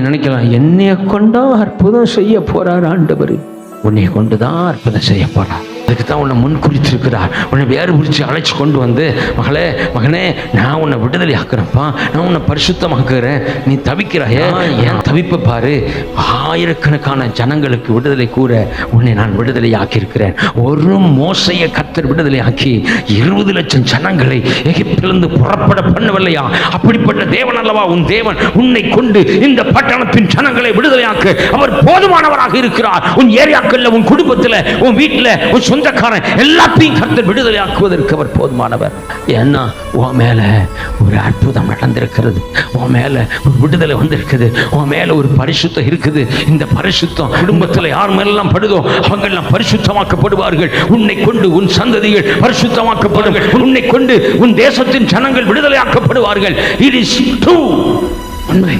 நினைக்கலாம், என்னைய கொண்டா அற்புதம் செய்ய போறார் ஆண்டவர். உன்னை கொண்டுதான் அற்புதம் செய்ய போறார். அதுக்கு தான் உன்னை முன் குறித்திருக்கிறார். உன்னை வேறு பிடிச்சி அழைச்சி கொண்டு வந்து, மகளே மகனே, நான் உன்னை விடுதலை ஆக்குறப்பா, நான் உன்னை பரிசுத்தமாக்குறேன். நீ தவிக்கிறாயே, ஏன் தவிப்பை பாரு. ஆயிரக்கணக்கான ஜனங்களுக்கு விடுதலை கூற உன்னை நான் விடுதலை ஆக்கியிருக்கிறேன். ஒரு மோசையை கர்த்தர் விடுதலை ஆக்கி 20 லட்சம் ஜனங்களை எகிப்திலிருந்து புறப்பட பண்ணவில்லையா? அப்படிப்பட்ட தேவன் அல்லவா உன் தேவன். உன்னை கொண்டு இந்த பட்டணத்தின் ஜனங்களை விடுதலையாக்க அவர் போதுமானவராக இருக்கிறார். உன் ஏரியாக்கள்ல, உன் குடும்பத்தில், உன் வீட்டில், உன் சொந்தக்காரன் எல்லாத்தையும் கர்த்தர் விடுதலை ஆக்குவதற்கு அவர் போதுமானவர். ஏன்னா உன் மேல ஒரு அற்புதம் நடந்திருக்கிறது, உன் மேல ஒரு விடுதலை வந்திருக்குது, உன் மேல ஒரு பரிசுத்தம் இருக்குது. இந்த பரிசுத்தம் குடும்பத்தில் யார் மேலாம் படுதோ அவங்க எல்லாம் பரிசுத்தமாக்கப்படுவார்கள். உன்னை கொண்டு உன் சந்ததிகள் பரிசுத்தமாக்கப்படுவார்கள். உன்னை கொண்டு உன் தேசத்தின் ஜனங்கள் விடுதலை ஆக்கப்படுவார்கள். It is true. உண்மை.